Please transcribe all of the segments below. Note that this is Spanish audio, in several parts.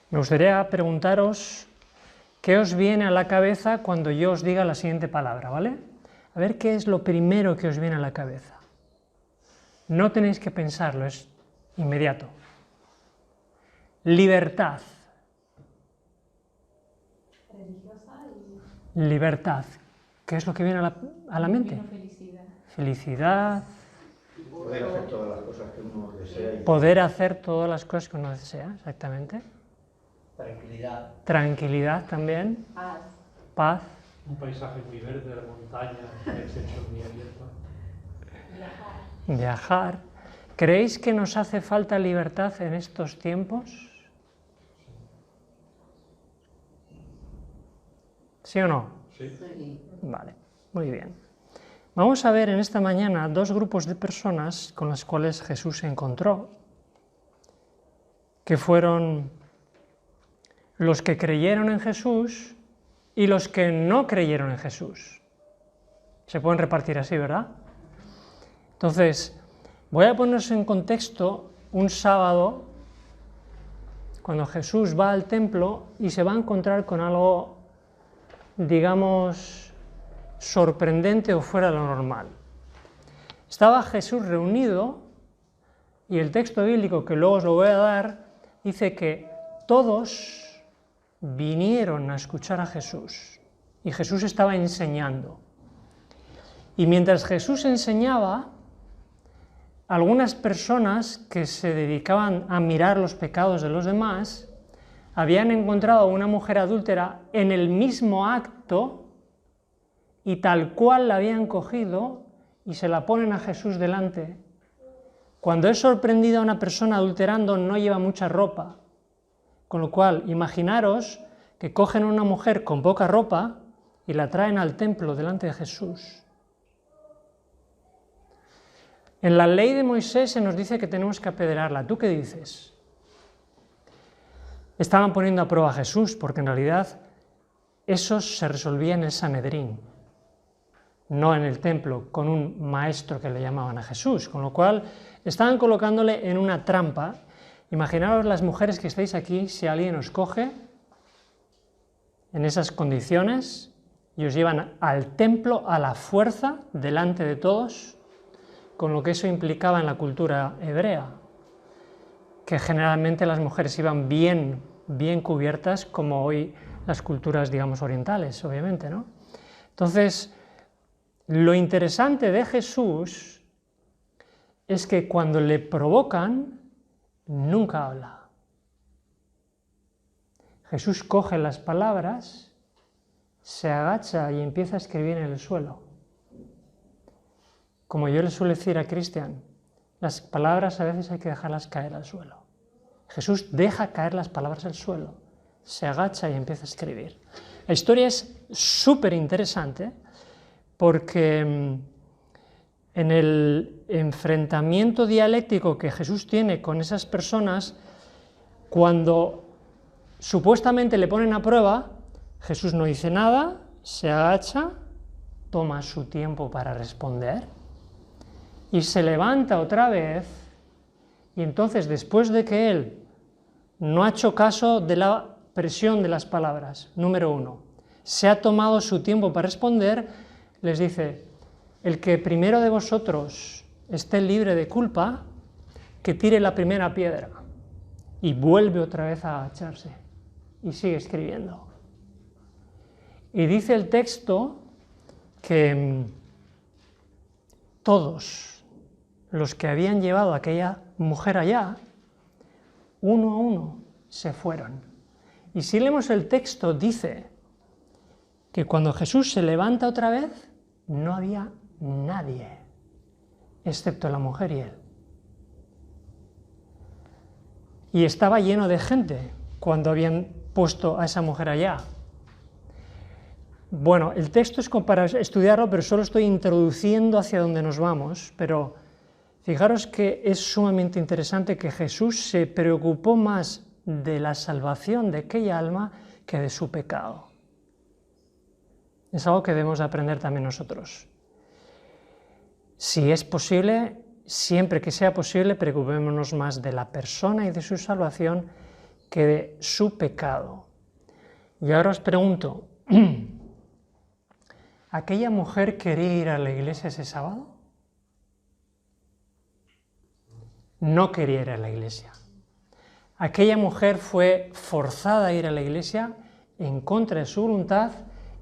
Me gustaría preguntaros qué os viene a la cabeza cuando yo os diga la siguiente palabra, ¿vale? A ver qué es lo primero que os viene a la cabeza. No tenéis que pensarlo, es inmediato. Libertad. Libertad. ¿Qué es lo que viene a la mente? Felicidad. Felicidad. Poder hacer todas las cosas que uno desea. Poder hacer todas las cosas que uno desea, exactamente. Tranquilidad. Tranquilidad también. Paz. Paz. Un paisaje muy verde, la montaña, el exterior muy abierto. Viajar. ¿Creéis que nos hace falta libertad en estos tiempos? ¿Sí o no? Sí. Vale, muy bien. Vamos a ver en esta mañana dos grupos de personas con las cuales Jesús se encontró, que fueron los que creyeron en Jesús y los que no creyeron en Jesús. Se pueden repartir así, ¿verdad? Entonces, voy a poneros en contexto un sábado, cuando Jesús va al templo y se va a encontrar con algo, digamos, sorprendente o fuera de lo normal. Estaba Jesús reunido y el texto bíblico, que luego os lo voy a dar, dice que todos vinieron a escuchar a Jesús y Jesús estaba enseñando. Y mientras Jesús enseñaba, algunas personas que se dedicaban a mirar los pecados de los demás habían encontrado a una mujer adúltera en el mismo acto y tal cual la habían cogido y se la ponen a Jesús delante. Cuando es sorprendida una persona adulterando no lleva mucha ropa, con lo cual imaginaros que cogen a una mujer con poca ropa y la traen al templo delante de Jesús. En la ley de Moisés se nos dice que tenemos que apedrearla. ¿Tú qué dices? Estaban poniendo a prueba a Jesús, porque en realidad eso se resolvía en el Sanedrín, no en el templo, con un maestro que le llamaban a Jesús, con lo cual estaban colocándole en una trampa. Imaginaos las mujeres que estáis aquí, si alguien os coge en esas condiciones y os llevan al templo a la fuerza delante de todos, con lo que eso implicaba en la cultura hebrea, que generalmente las mujeres iban bien cubiertas, como hoy las culturas, digamos, orientales, obviamente, ¿no? Entonces, lo interesante de Jesús es que cuando le provocan, nunca habla. Jesús coge las palabras, se agacha y empieza a escribir en el suelo. Como yo le suelo decir a Cristian, las palabras a veces hay que dejarlas caer al suelo. Jesús deja caer las palabras al suelo, se agacha y empieza a escribir. La historia es súper interesante porque en el enfrentamiento dialéctico que Jesús tiene con esas personas, cuando supuestamente le ponen a prueba, Jesús no dice nada, se agacha, toma su tiempo para responder y se levanta otra vez, y entonces después de que él no ha hecho caso de la presión de las palabras, número uno, se ha tomado su tiempo para responder, les dice: el que primero de vosotros esté libre de culpa, que tire la primera piedra, y vuelve otra vez a agacharse y sigue escribiendo. Y dice el texto que todos los que habían llevado a aquella mujer allá, uno a uno se fueron. Y si leemos el texto, dice que cuando Jesús se levanta otra vez, no había nadie, excepto la mujer y él. Y estaba lleno de gente cuando habían puesto a esa mujer allá. Bueno, el texto es como para estudiarlo, pero solo estoy introduciendo hacia dónde nos vamos, pero fijaros que es sumamente interesante que Jesús se preocupó más de la salvación de aquella alma que de su pecado. Es algo que debemos aprender también nosotros. Si es posible, siempre que sea posible, preocupémonos más de la persona y de su salvación que de su pecado. Y ahora os pregunto, ¿aquella mujer quería ir a la iglesia ese sábado? No quería ir a la iglesia. Aquella mujer fue forzada a ir a la iglesia en contra de su voluntad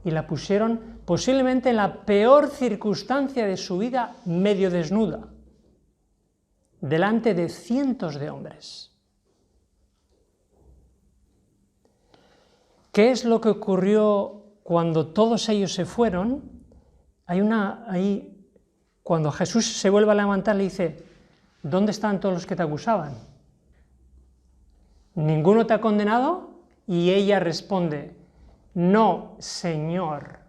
y la pusieron posiblemente en la peor circunstancia de su vida, medio desnuda, delante de cientos de hombres. ¿Qué es lo que ocurrió cuando todos ellos se fueron? Cuando Jesús se vuelve a levantar, le dice: ¿dónde están todos los que te acusaban? ¿Ninguno te ha condenado? Y ella responde: no, Señor.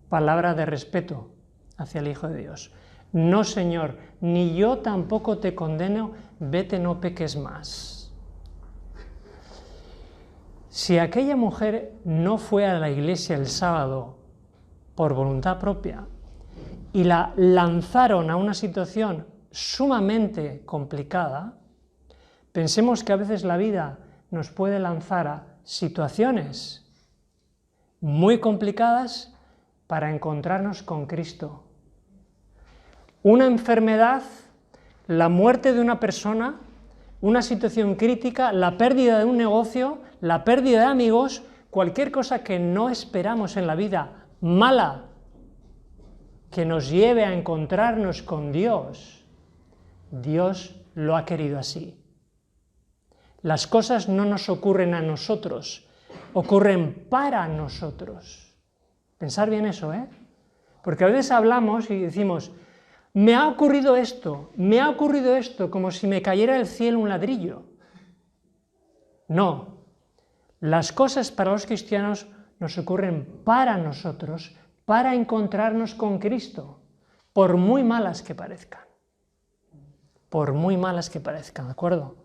Palabra de respeto hacia el Hijo de Dios. No, Señor, ni yo tampoco te condeno, vete, no peques más. Si aquella mujer no fue a la iglesia el sábado por voluntad propia y la lanzaron a una situación sumamente complicada, pensemos que a veces la vida nos puede lanzar a situaciones muy complicadas para encontrarnos con Cristo. Una enfermedad, la muerte de una persona, una situación crítica, la pérdida de un negocio, la pérdida de amigos, cualquier cosa que no esperamos en la vida, mala, que nos lleve a encontrarnos con Dios, Dios lo ha querido así. Las cosas no nos ocurren a nosotros, ocurren para nosotros. Pensar bien eso, ¿eh? Porque a veces hablamos y decimos: me ha ocurrido esto, como si me cayera del cielo un ladrillo. No, las cosas para los cristianos nos ocurren para nosotros, para encontrarnos con Cristo, por muy malas que parezcan. Por muy malas que parezcan, ¿de acuerdo?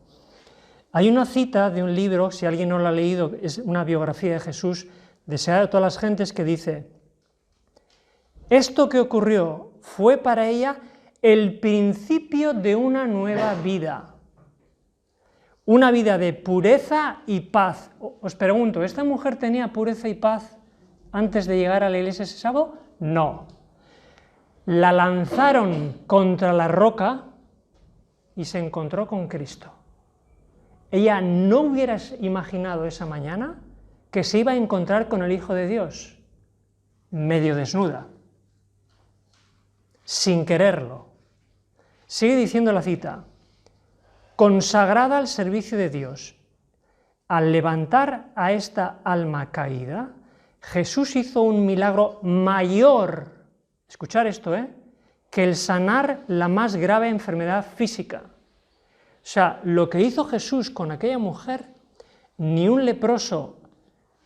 Hay una cita de un libro, si alguien no lo ha leído, es una biografía de Jesús, deseada de todas las gentes, que dice: esto que ocurrió fue para ella el principio de una nueva vida, una vida de pureza y paz. Os pregunto, ¿esta mujer tenía pureza y paz antes de llegar a la iglesia ese sábado? No. La lanzaron contra la roca y se encontró con Cristo. Ella no hubiera imaginado esa mañana que se iba a encontrar con el Hijo de Dios, medio desnuda, sin quererlo. Sigue diciendo la cita: consagrada al servicio de Dios, al levantar a esta alma caída, Jesús hizo un milagro mayor, escuchar esto, que el sanar la más grave enfermedad física. O sea, lo que hizo Jesús con aquella mujer, ni un leproso,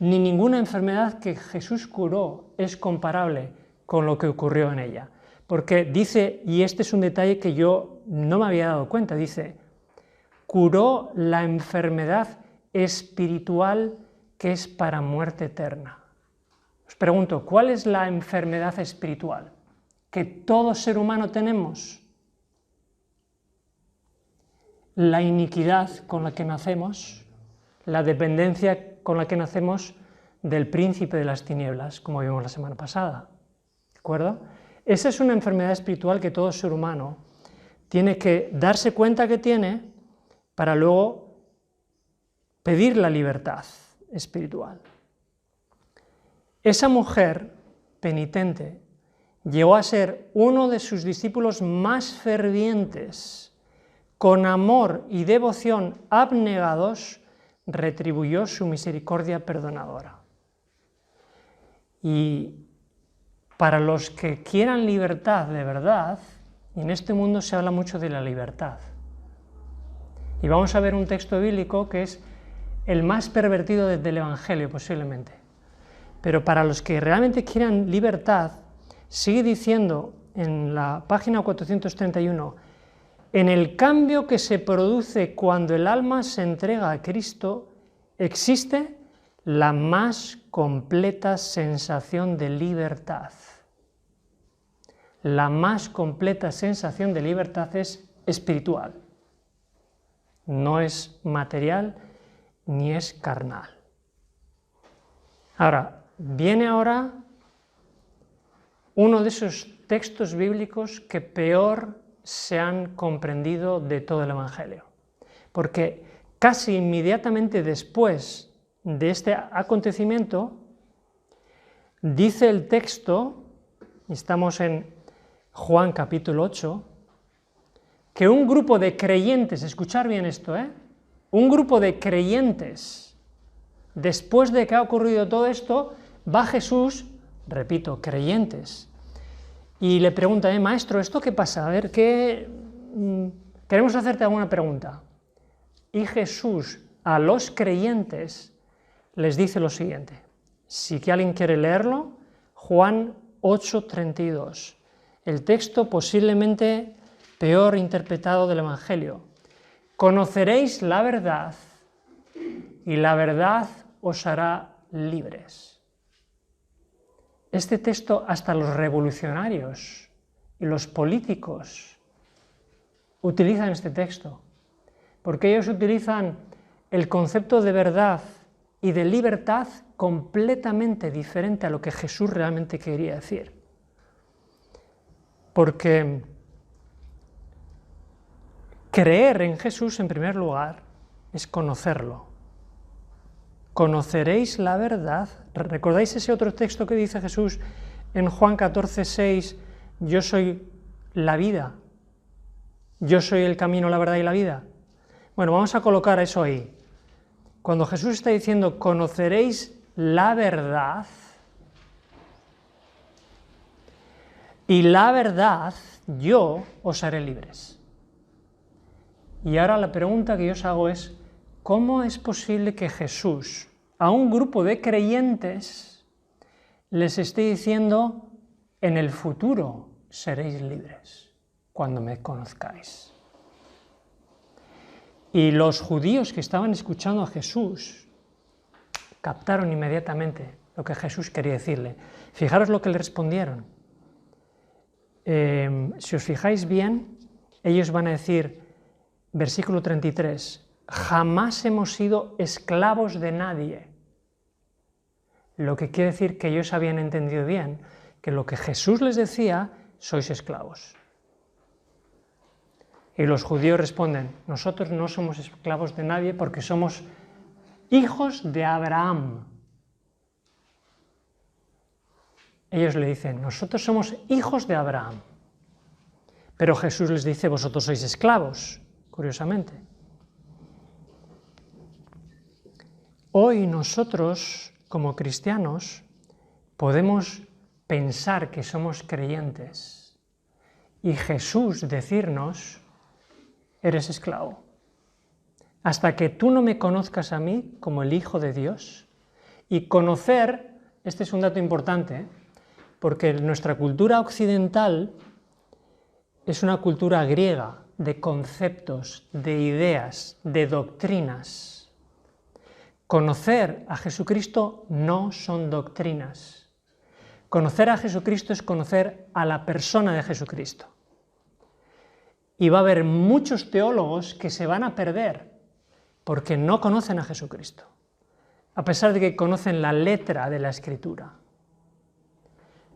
ni ninguna enfermedad que Jesús curó es comparable con lo que ocurrió en ella. Porque dice, y este es un detalle que yo no me había dado cuenta, dice: curó la enfermedad espiritual que es para muerte eterna. Os pregunto, ¿cuál es la enfermedad espiritual que todo ser humano tenemos? La iniquidad con la que nacemos, la dependencia con la que nacemos del príncipe de las tinieblas, como vimos la semana pasada. ¿De acuerdo? Esa es una enfermedad espiritual que todo ser humano tiene que darse cuenta que tiene para luego pedir la libertad espiritual. Esa mujer penitente llegó a ser uno de sus discípulos más fervientes. Con amor y devoción abnegados, retribuyó su misericordia perdonadora. Y para los que quieran libertad de verdad, y en este mundo se habla mucho de la libertad, y vamos a ver un texto bíblico que es el más pervertido del Evangelio posiblemente, pero para los que realmente quieran libertad, sigue diciendo en la página 431, en el cambio que se produce cuando el alma se entrega a Cristo, existe la más completa sensación de libertad. La más completa sensación de libertad es espiritual. no es material ni es carnal. Ahora, viene uno de esos textos bíblicos que peor se han comprendido de todo el Evangelio, porque casi inmediatamente después de este acontecimiento, dice el texto, estamos en Juan capítulo 8, que un grupo de creyentes, escuchar bien esto, un grupo de creyentes, después de que ha ocurrido todo esto, va Jesús, repito, creyentes, y le pregunta, maestro, ¿esto qué pasa? A ver, queremos hacerte alguna pregunta. Y Jesús a los creyentes les dice lo siguiente, si alguien quiere leerlo, Juan 8:32, el texto posiblemente peor interpretado del Evangelio. Conoceréis la verdad y la verdad os hará libres. Este texto hasta los revolucionarios y los políticos utilizan este texto, porque ellos utilizan el concepto de verdad y de libertad completamente diferente a lo que Jesús realmente quería decir. Porque creer en Jesús, en primer lugar, es conocerlo. Conoceréis la verdad. ¿Recordáis ese otro texto que dice Jesús en Juan 14:6? Yo soy la vida. Yo soy el camino, la verdad y la vida. Bueno, vamos a colocar eso ahí. Cuando Jesús está diciendo conoceréis la verdad, y la verdad yo os haré libres. Y ahora la pregunta que yo os hago es, ¿cómo es posible que Jesús a un grupo de creyentes les esté diciendo en el futuro seréis libres cuando me conozcáis? Y los judíos que estaban escuchando a Jesús captaron inmediatamente lo que Jesús quería decirle. Fijaros lo que le respondieron. Si os fijáis bien, ellos van a decir, versículo 33, jamás hemos sido esclavos de nadie. Lo que quiere decir que ellos habían entendido bien, que lo que Jesús les decía, sois esclavos. Y los judíos responden, nosotros no somos esclavos de nadie porque somos hijos de Abraham. Ellos le dicen, nosotros somos hijos de Abraham. Pero Jesús les dice, vosotros sois esclavos, curiosamente. Hoy nosotros, como cristianos, podemos pensar que somos creyentes y Jesús decirnos, eres esclavo. Hasta que tú no me conozcas a mí como el Hijo de Dios. Y conocer, este es un dato importante, porque nuestra cultura occidental es una cultura griega de conceptos, de ideas, de doctrinas. Conocer a Jesucristo no son doctrinas. Conocer a Jesucristo es conocer a la persona de Jesucristo. Y va a haber muchos teólogos que se van a perder porque no conocen a Jesucristo, a pesar de que conocen la letra de la Escritura.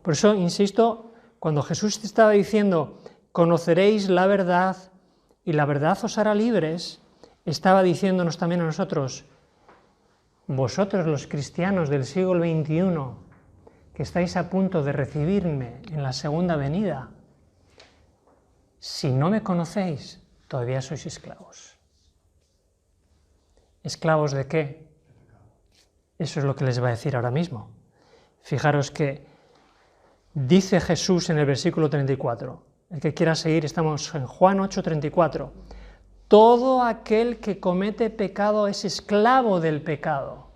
Por eso, insisto, cuando Jesús te estaba diciendo, conoceréis la verdad y la verdad os hará libres, estaba diciéndonos también a nosotros, vosotros los cristianos del siglo XXI, que estáis a punto de recibirme en la segunda venida, si no me conocéis, todavía sois esclavos. ¿Esclavos de qué? Eso es lo que les va a decir ahora mismo. Fijaros que dice Jesús en el versículo 34, el que quiera seguir, estamos en Juan 8:34, todo aquel que comete pecado es esclavo del pecado.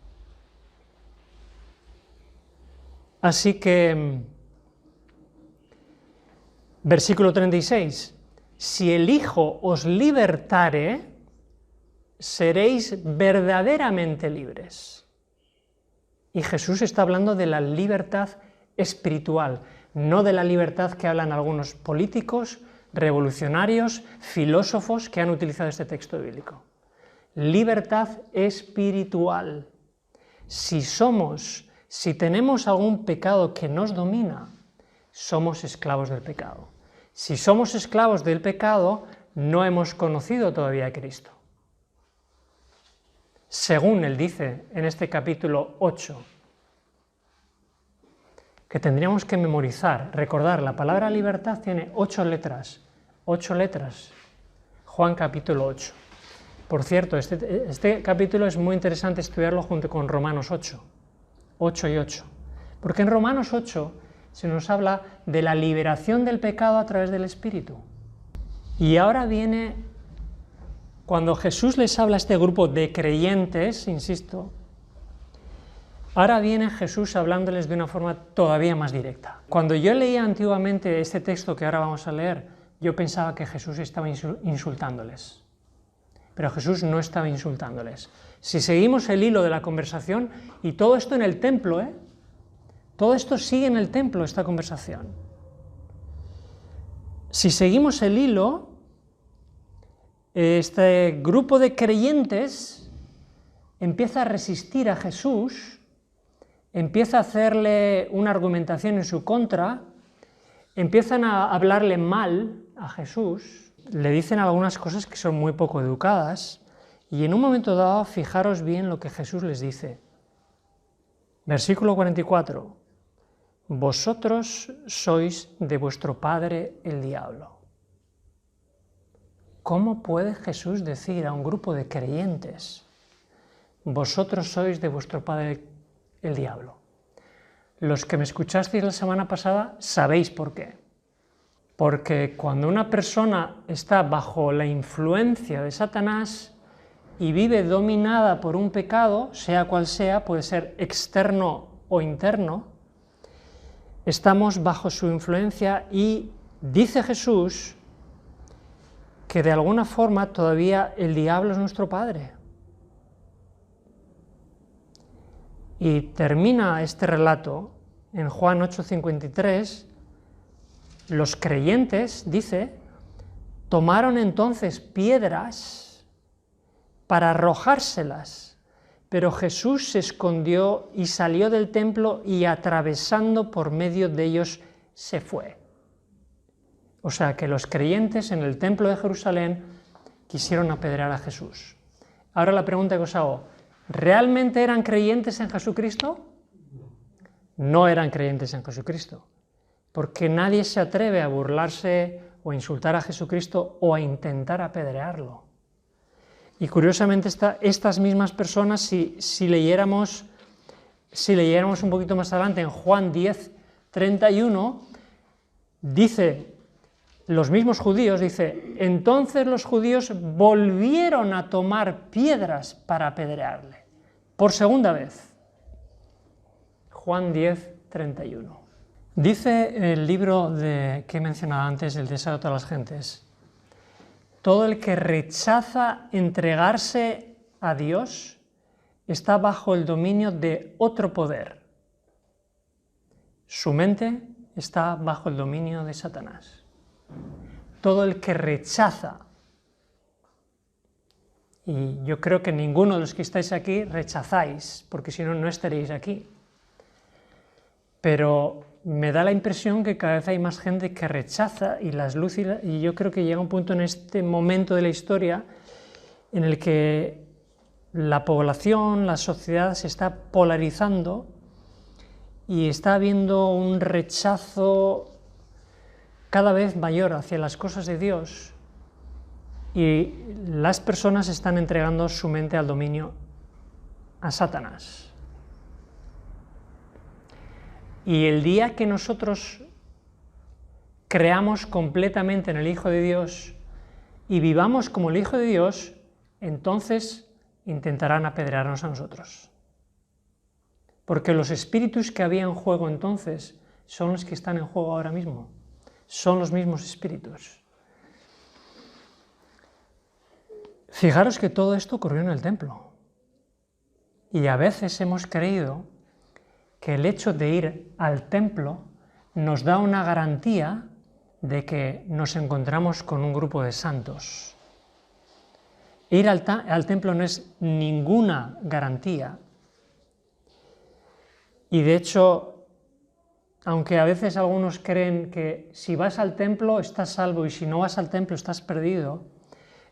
Así que, versículo 36, si el Hijo os libertare, seréis verdaderamente libres. Y Jesús está hablando de la libertad espiritual, no de la libertad que hablan algunos políticos, revolucionarios, filósofos que han utilizado este texto bíblico. libertad espiritual. Si tenemos algún pecado que nos domina, somos esclavos del pecado. Si somos esclavos del pecado, no hemos conocido todavía a Cristo. Según él dice en este capítulo 8, que tendríamos que memorizar, recordar, la palabra libertad tiene 8 letras, Juan capítulo 8. Por cierto, este capítulo es muy interesante estudiarlo junto con Romanos 8 y 8, porque en Romanos 8 se nos habla de la liberación del pecado a través del Espíritu. Y ahora viene, cuando Jesús les habla a este grupo de creyentes, insisto, ahora viene Jesús hablándoles de una forma todavía más directa. Cuando yo leía antiguamente este texto que ahora vamos a leer, yo pensaba que Jesús estaba insultándoles. Pero Jesús no estaba insultándoles. Si seguimos el hilo de la conversación, y todo esto en el templo, todo esto sigue en el templo, esta conversación. Si seguimos el hilo, este grupo de creyentes empieza a resistir a Jesús, empieza a hacerle una argumentación en su contra, empiezan a hablarle mal a Jesús, le dicen algunas cosas que son muy poco educadas, y en un momento dado, fijaros bien lo que Jesús les dice. Versículo 44. Vosotros sois de vuestro padre el diablo. ¿Cómo puede Jesús decir a un grupo de creyentes, vosotros sois de vuestro padre el diablo? Los que me escuchasteis la semana pasada sabéis por qué. Porque cuando una persona está bajo la influencia de Satanás y vive dominada por un pecado, sea cual sea, puede ser externo o interno, estamos bajo su influencia y dice Jesús que de alguna forma todavía el diablo es nuestro padre. Y termina este relato en Juan 8:53, los creyentes, dice, tomaron entonces piedras para arrojárselas, pero Jesús se escondió y salió del templo y atravesando por medio de ellos se fue. O sea que los creyentes en el templo de Jerusalén quisieron apedrear a Jesús. Ahora la pregunta que os hago, ¿realmente eran creyentes en Jesucristo? No eran creyentes en Jesucristo, porque nadie se atreve a burlarse o a insultar a Jesucristo o a intentar apedrearlo. Y curiosamente estas mismas personas, si leyéramos un poquito más adelante en Juan 10:31, dice, los mismos judíos, dice, entonces los judíos volvieron a tomar piedras para apedrearle, por segunda vez. Juan 10:31. Dice el libro que he mencionado antes, El deseo de todas las gentes, todo el que rechaza entregarse a Dios está bajo el dominio de otro poder. Su mente está bajo el dominio de Satanás. Todo el que rechaza, y yo creo que ninguno de los que estáis aquí rechazáis, porque si no, no estaréis aquí. Pero me da la impresión que cada vez hay más gente que rechaza y yo creo que llega un punto en este momento de la historia en el que la población, la sociedad se está polarizando y está habiendo un rechazo cada vez mayor hacia las cosas de Dios y las personas están entregando su mente al dominio a Satanás. Y el día que nosotros creamos completamente en el Hijo de Dios y vivamos como el Hijo de Dios, entonces intentarán apedrearnos a nosotros. Porque los espíritus que había en juego entonces son los que están en juego ahora mismo. Son los mismos espíritus. Fijaros que todo esto ocurrió en el templo. Y a veces hemos creído que el hecho de ir al templo nos da una garantía de que nos encontramos con un grupo de santos. Ir al templo no es ninguna garantía. Y de hecho, aunque a veces algunos creen que si vas al templo estás salvo y si no vas al templo estás perdido,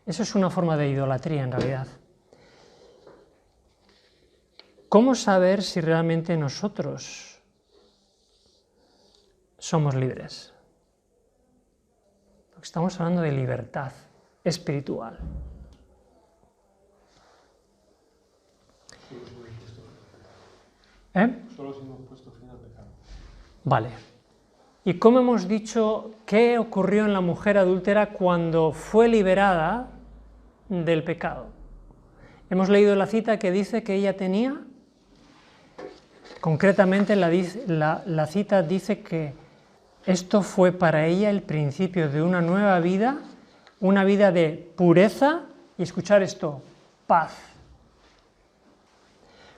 eso es una forma de idolatría en realidad. ¿Cómo saber si realmente nosotros somos libres? Porque estamos hablando de libertad espiritual. Solo si hemos puesto fin al pecado. Vale. ¿Y cómo hemos dicho qué ocurrió en la mujer adúltera cuando fue liberada del pecado? Hemos leído la cita que dice que ella tenía, concretamente la cita dice que esto fue para ella el principio de una nueva vida, una vida de pureza y, escuchar esto, paz.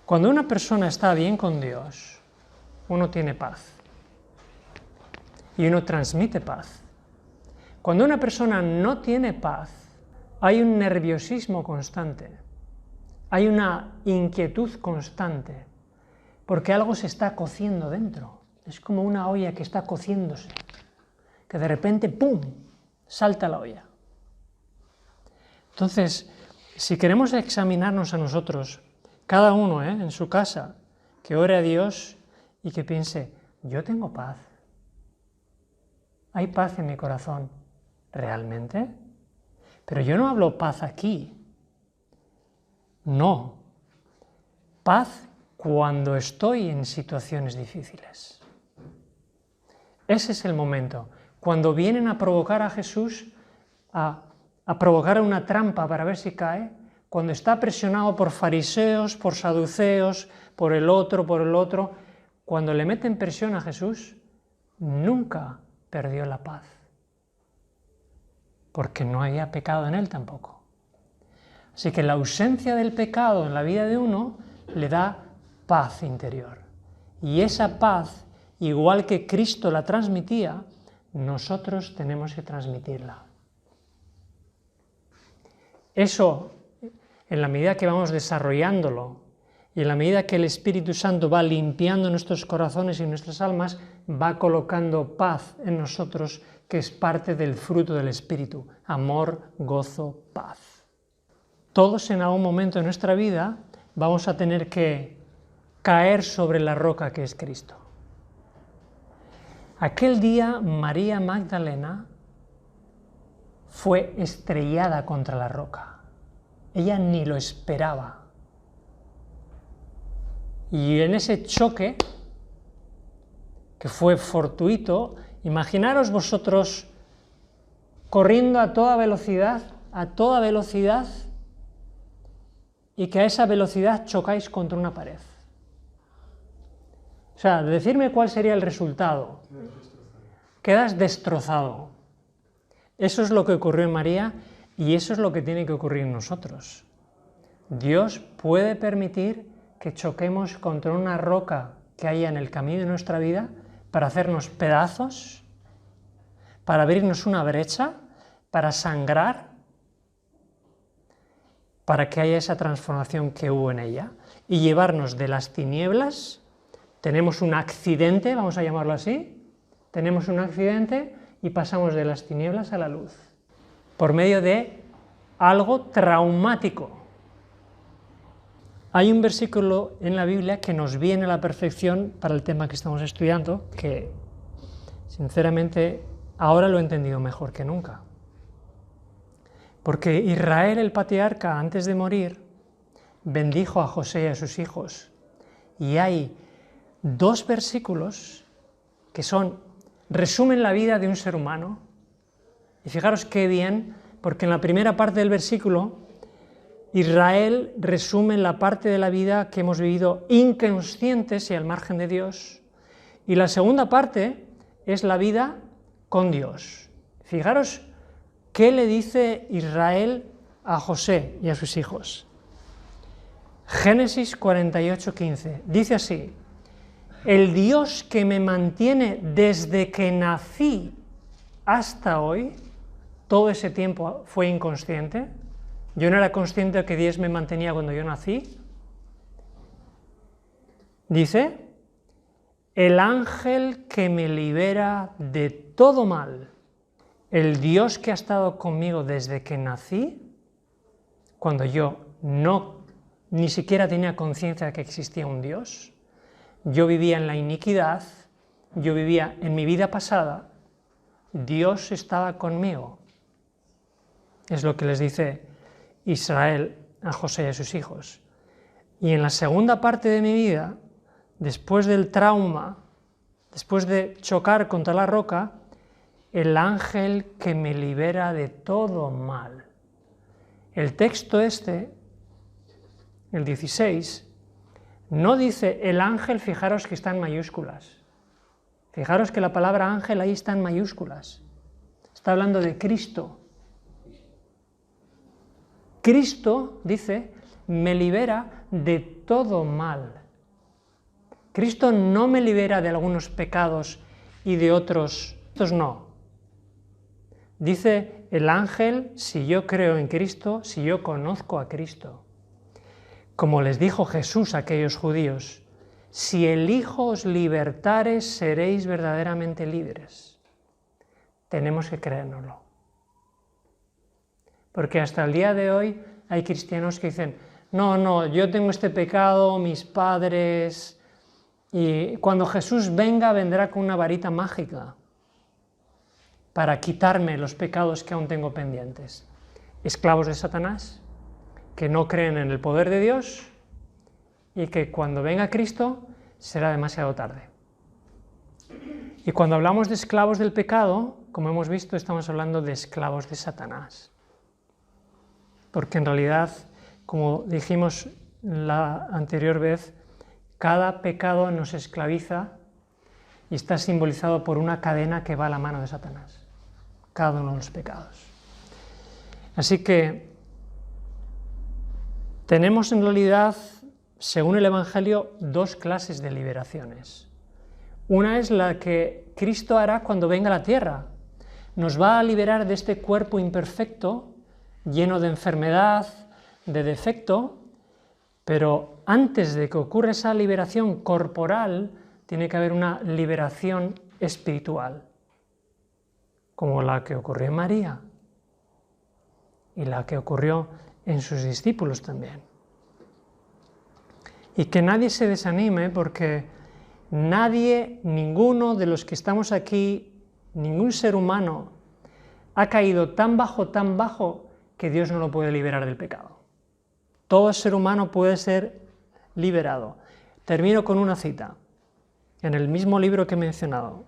Cuando una persona está bien con Dios, uno tiene paz y uno transmite paz. Cuando una persona no tiene paz, hay un nerviosismo constante, hay una inquietud constante, porque algo se está cociendo dentro. Es como una olla que está cociéndose, que de repente, ¡pum!, salta la olla. Entonces, si queremos examinarnos a nosotros, cada uno en su casa, que ore a Dios y que piense, yo tengo paz. Hay paz en mi corazón. ¿Realmente? Pero yo no hablo paz aquí. No. Paz cuando estoy en situaciones difíciles. Ese es el momento. Cuando vienen a provocar a Jesús, a provocar una trampa para ver si cae, cuando está presionado por fariseos, por saduceos, por el otro, cuando le meten presión a Jesús, nunca perdió la paz, porque no había pecado en él tampoco. Así que la ausencia del pecado en la vida de uno le da paz interior. Y esa paz, igual que Cristo la transmitía, nosotros tenemos que transmitirla. Eso, en la medida que vamos desarrollándolo y en la medida que el Espíritu Santo va limpiando nuestros corazones y nuestras almas, va colocando paz en nosotros, que es parte del fruto del Espíritu: amor, gozo, paz. Todos en algún momento de nuestra vida vamos a tener que caer sobre la roca que es Cristo. Aquel día María Magdalena fue estrellada contra la roca. Ella ni lo esperaba. Y en ese choque, que fue fortuito, imaginaros vosotros corriendo a toda velocidad, y que a esa velocidad chocáis contra una pared. O sea, decirme cuál sería el resultado. Quedas destrozado. Eso es lo que ocurrió en María y eso es lo que tiene que ocurrir en nosotros. Dios puede permitir que choquemos contra una roca que haya en el camino de nuestra vida para hacernos pedazos, para abrirnos una brecha, para sangrar, para que haya esa transformación que hubo en ella y llevarnos de las tinieblas. Tenemos un accidente, vamos a llamarlo así, tenemos un accidente y pasamos de las tinieblas a la luz, por medio de algo traumático. Hay un versículo en la Biblia que nos viene a la perfección para el tema que estamos estudiando, que sinceramente ahora lo he entendido mejor que nunca. Porque Israel, el patriarca, antes de morir, bendijo a José y a sus hijos. Y hay dos versículos que resumen la vida de un ser humano. Y fijaros qué bien, porque en la primera parte del versículo, Israel resume la parte de la vida que hemos vivido inconscientes y al margen de Dios. Y la segunda parte es la vida con Dios. Fijaros qué le dice Israel a José y a sus hijos. Génesis 48:15. Dice así: el Dios que me mantiene desde que nací hasta hoy, todo ese tiempo fue inconsciente, Yo no era consciente de que Dios me mantenía cuando yo nací. Dice, el ángel que me libera de todo mal, el Dios que ha estado conmigo desde que nací, cuando yo ni siquiera tenía conciencia de que existía un Dios, yo vivía en la iniquidad, yo vivía en mi vida pasada, Dios estaba conmigo. Es lo que les dice Israel a José y a sus hijos. Y en la segunda parte de mi vida, después del trauma, después de chocar contra la roca, el ángel que me libera de todo mal. El texto este, el 16, no dice el ángel, fijaros que está en mayúsculas. Fijaros que la palabra ángel ahí está en mayúsculas. Está hablando de Cristo. Cristo, dice, me libera de todo mal. Cristo no me libera de algunos pecados y de otros no. Dice el ángel, si yo creo en Cristo, si yo conozco a Cristo. Como les dijo Jesús a aquellos judíos, si el Hijo os libertare, seréis verdaderamente libres. Tenemos que creérnoslo. Porque hasta el día de hoy hay cristianos que dicen, no, yo tengo este pecado, mis padres, y cuando Jesús venga, vendrá con una varita mágica para quitarme los pecados que aún tengo pendientes. Esclavos de Satanás, que no creen en el poder de Dios y que cuando venga Cristo será demasiado tarde. Y cuando hablamos de esclavos del pecado, como hemos visto, estamos hablando de esclavos de Satanás. Porque en realidad, como dijimos la anterior vez, cada pecado nos esclaviza y está simbolizado por una cadena que va a la mano de Satanás. Cada uno de los pecados. Así que tenemos en realidad, según el Evangelio, dos clases de liberaciones. Una es la que Cristo hará cuando venga a la tierra. Nos va a liberar de este cuerpo imperfecto, lleno de enfermedad, de defecto, pero antes de que ocurra esa liberación corporal, tiene que haber una liberación espiritual, como la que ocurrió en María y la que ocurrió en sus discípulos también. Y que nadie se desanime porque nadie, ninguno de los que estamos aquí, ningún ser humano ha caído tan bajo que Dios no lo puede liberar del pecado. Todo ser humano puede ser liberado. Termino con una cita, en el mismo libro que he mencionado,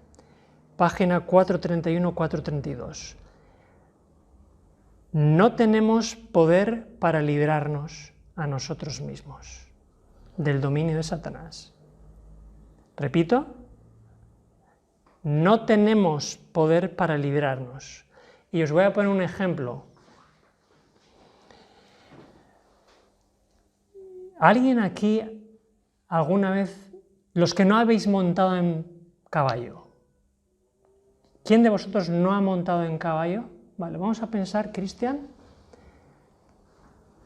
página 431-432. No tenemos poder para librarnos a nosotros mismos del dominio de Satanás. Repito, no tenemos poder para librarnos. Y os voy a poner un ejemplo. ¿Alguien aquí alguna vez, los que no habéis montado en caballo, quién de vosotros no ha montado en caballo? Vale, vamos a pensar, Cristian,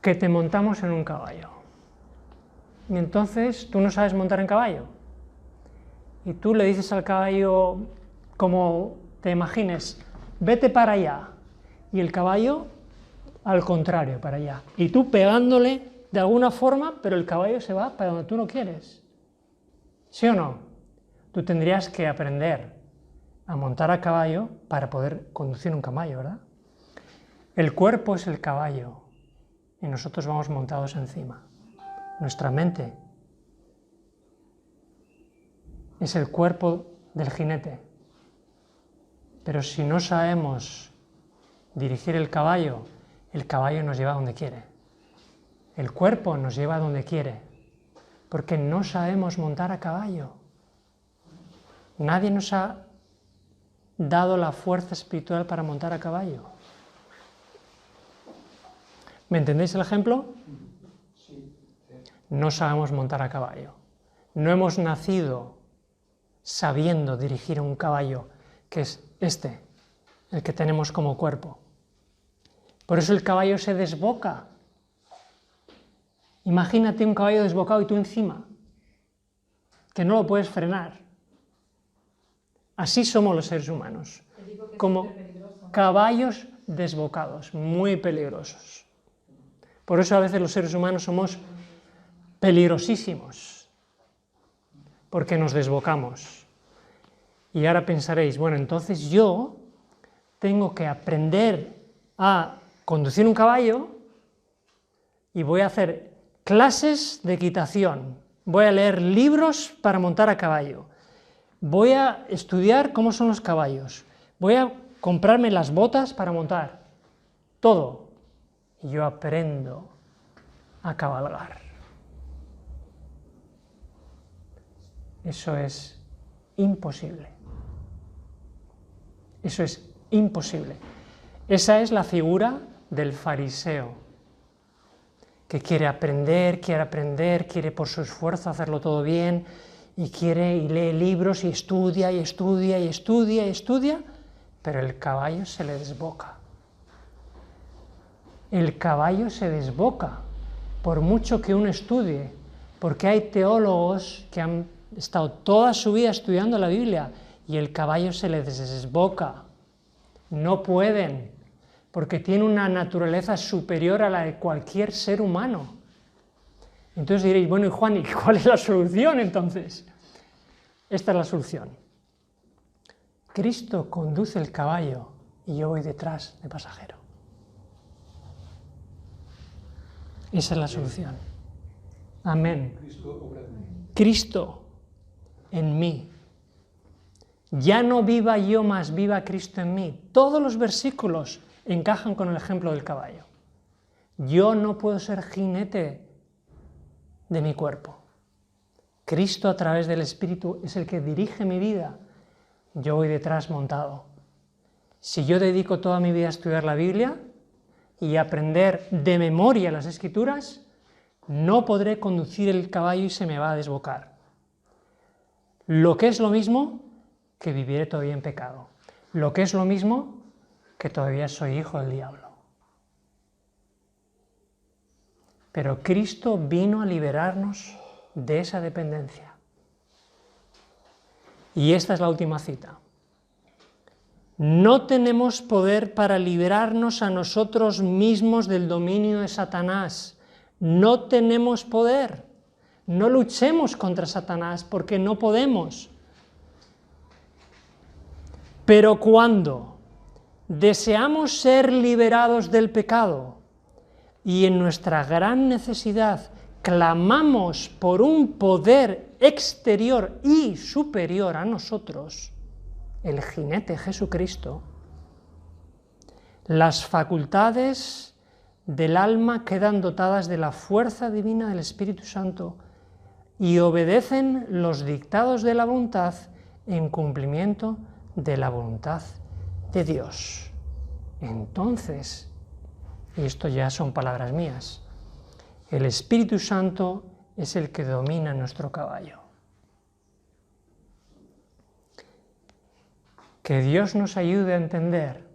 que te montamos en un caballo. Y entonces tú no sabes montar en caballo. Y tú le dices al caballo, como te imagines, vete para allá. Y el caballo, al contrario, para allá. Y tú pegándole de alguna forma, pero el caballo se va para donde tú no quieres. ¿Sí o no? Tú tendrías que aprender a montar a caballo para poder conducir un caballo, ¿verdad? El cuerpo es el caballo y nosotros vamos montados encima. Nuestra mente es el cuerpo del jinete. Pero si no sabemos dirigir el caballo nos lleva a donde quiere. El cuerpo nos lleva a donde quiere, porque no sabemos montar a caballo. Nadie nos ha dado la fuerza espiritual para montar a caballo. ¿Me entendéis el ejemplo? No sabemos montar a caballo. No hemos nacido sabiendo dirigir un caballo, que es el que tenemos como cuerpo. Por eso el caballo se desboca. Imagínate un caballo desbocado y tú encima, que no lo puedes frenar. Así somos los seres humanos, como caballos desbocados, muy peligrosos. Por eso a veces los seres humanos somos peligrosísimos, porque nos desbocamos. Y ahora pensaréis, bueno, entonces yo tengo que aprender a conducir un caballo y voy a hacer clases de equitación, voy a leer libros para montar a caballo, voy a estudiar cómo son los caballos, voy a comprarme las botas para montar, todo. Y yo aprendo a cabalgar. Eso es imposible. Eso es imposible. Esa es la figura del fariseo, que quiere aprender, quiere por su esfuerzo hacerlo todo bien, y quiere y lee libros y estudia, pero el caballo se le desboca. El caballo se desboca, por mucho que uno estudie, porque hay teólogos que han estado toda su vida estudiando la Biblia y el caballo se les desboca. No pueden, porque tiene una naturaleza superior a la de cualquier ser humano. Entonces diréis, bueno, y Juan, ¿y cuál es la solución entonces? Esta es la solución. Cristo conduce el caballo y yo voy detrás de pasajero. Esa es la solución. Amén. Cristo en mí. Ya no viva yo, mas viva Cristo en mí. Todos los versículos encajan con el ejemplo del caballo. Yo no puedo ser jinete de mi cuerpo. Cristo a través del Espíritu es el que dirige mi vida. Yo voy detrás montado. Si yo dedico toda mi vida a estudiar la Biblia y a aprender de memoria las Escrituras, no podré conducir el caballo y se me va a desbocar. Lo que es lo mismo que viviré todavía en pecado. Lo que es lo mismo que todavía soy hijo del diablo. Pero Cristo vino a liberarnos de esa dependencia. Y esta es la última cita. No tenemos poder para liberarnos a nosotros mismos del dominio de Satanás. No tenemos poder. No luchemos contra Satanás porque no podemos. Pero cuando deseamos ser liberados del pecado y en nuestra gran necesidad clamamos por un poder exterior y superior a nosotros, el jinete Jesucristo, las facultades del alma quedan dotadas de la fuerza divina del Espíritu Santo y obedecen los dictados de la voluntad en cumplimiento de la voluntad de Dios. Entonces, y esto ya son palabras mías, el Espíritu Santo es el que domina nuestro caballo. Que Dios nos ayude a entender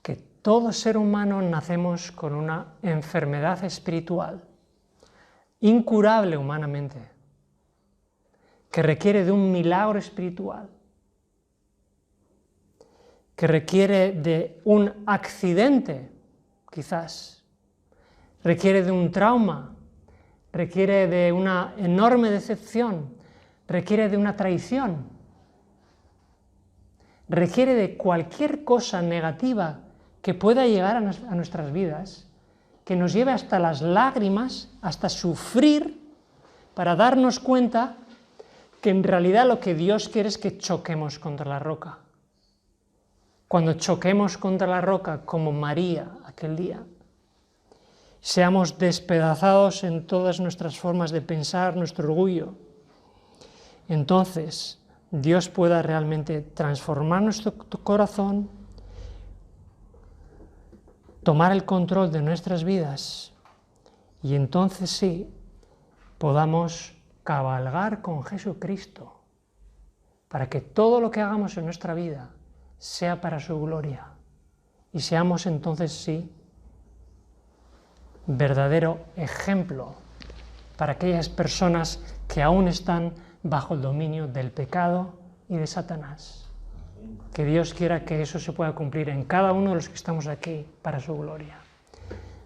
que todo ser humano nacemos con una enfermedad espiritual, incurable humanamente, que requiere de un milagro espiritual, que requiere de un accidente, quizás, requiere de un trauma, requiere de una enorme decepción, requiere de una traición, requiere de cualquier cosa negativa que pueda llegar a nuestras vidas, que nos lleve hasta las lágrimas, hasta sufrir, para darnos cuenta que en realidad lo que Dios quiere es que choquemos contra la roca. Cuando choquemos contra la roca, como María aquel día, seamos despedazados en todas nuestras formas de pensar, nuestro orgullo, entonces Dios pueda realmente transformar nuestro corazón, tomar el control de nuestras vidas y entonces sí podamos cabalgar con Jesucristo para que todo lo que hagamos en nuestra vida sea para su gloria y seamos entonces sí verdadero ejemplo para aquellas personas que aún están bajo el dominio del pecado y de Satanás. Que Dios quiera que eso se pueda cumplir en cada uno de los que estamos aquí para su gloria.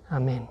Amén.